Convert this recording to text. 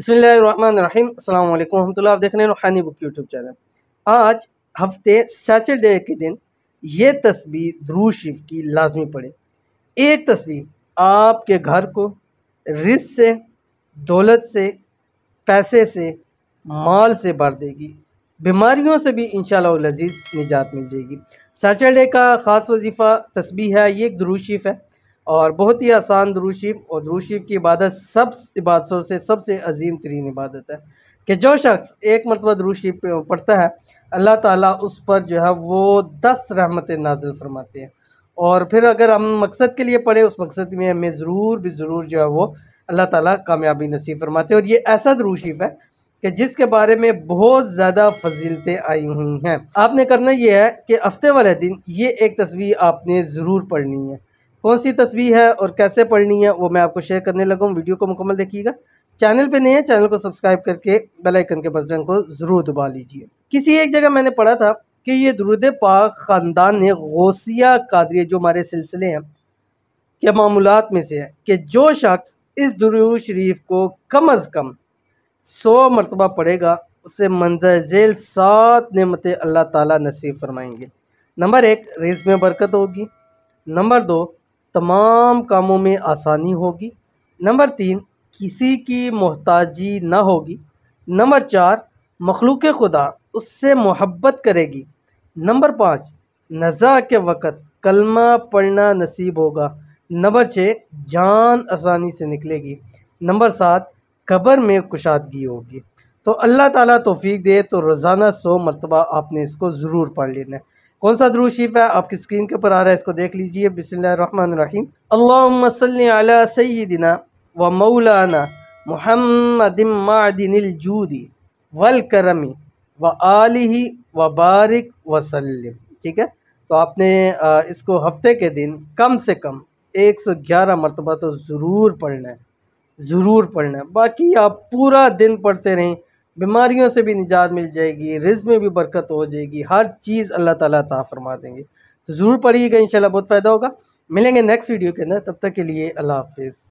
बिस्मिल्लाहिर्रहमानिर्रहीम अस्सलाम वालेकुम रहमतुल्लाह। आप देख रहे हैं रूहानी बुक यूट्यूब चैनल। आज हफ्ते सैटरडे के दिन ये तस्बीह दुरूद शरीफ की लाजमी पढ़े। एक तस्बीह आपके घर को रिज़्क़ से, दौलत से, पैसे से, माल से भर देगी। बीमारियों से भी इंशाअल्लाह अज़ीज़ निजात मिल जाएगी। सैटरडे का ख़ास वजीफ़ा तस्बीह है, ये एक दुरूद शरीफ है और बहुत ही आसान दुरूद शरीफ। और दुरूद शरीफ की इबादत सब इबादतों से सबसे अजीम तरीन इबादत है कि जो शख्स एक मरतबा दुरूद शरीफ पढ़ता है, अल्लाह ताला उस पर जो है वो 10 रहमतें नाज़िल फरमाते हैं। और फिर अगर हम मकसद के लिए पढ़ें, उस मकसद में हमें ज़रूर जो है वो अल्लाह ताला कामयाबी नसीब फरमाते हैं। और ये ऐसा दुरूद शरीफ है कि जिसके बारे में बहुत ज़्यादा फजीलतें आई हुई हैं। आपने करना ये है कि हफ्ते वाले दिन ये एक तस्बीह आपने ज़रूर पढ़नी है। कौन सी तस्बीह है और कैसे पढ़नी है वो मैं आपको शेयर करने लगा हूँ। वीडियो को मुकम्मल देखिएगा। चैनल पे नहीं है, चैनल को सब्सक्राइब करके बेल आइकन के बटन को ज़रूर दबा लीजिए। किसी एक जगह मैंने पढ़ा था कि ये दुरूद पाक ख़ानदान ने गौसिया कादरिया जो हमारे सिलसिले हैं के मामूलात में से है कि जो शख्स इस दुरूद शरीफ को कम अज़ कम 100 मरतबा पढ़ेगा उसे मंदरजेल 7 नेमतें अल्लाह ताला नसीब फरमाएंगे। नंबर 1, रिज़्क़ में बरकत होगी। नंबर 2, तमाम कामों में आसानी होगी। नंबर 3, किसी की मोहताजी ना होगी। नंबर 4, मखलूक खुदा उससे मोहब्बत करेगी। नंबर 5, नज़ा के वक़्त कलमा पढ़ना नसीब होगा। नंबर 6, जान आसानी से निकलेगी। नंबर 7, कब्र में कुशादगी होगी। तो अल्लाह ताला तौफीक दे तो रोज़ाना 100 मरतबा आपने इसको ज़रूर पढ़ लेना है। कौन सा दुरूद शरीफ है आपकी स्क्रीन के ऊपर आ रहा है, इसको देख लीजिए। बिस्मिल्लाहिर्रहमानिर्रहीम। अल्लाहुम्मा सल्लि अला सय्यिदिना व मौलाना मुहम्मदिम मादिनिल जूदी वल करमी व आलिहि व बारिक वसल्लिम। ठीक है, तो आपने इसको हफ्ते के दिन कम से कम 111 मरतबा तो ज़रूर पढ़ना है, ज़रूर पढ़ना है। बाकी आप पूरा दिन पढ़ते रहें, बीमारियों से भी निजात मिल जाएगी, रिज़्क़ में भी बरकत हो जाएगी, हर चीज़ अल्लाह ताला अता फरमा देंगे। तो ज़रूर पढ़िएगा, इंशाल्लाह बहुत फ़ायदा होगा। मिलेंगे नेक्स्ट वीडियो के अंदर, तब तक के लिए अल्लाह हाफ़िज़।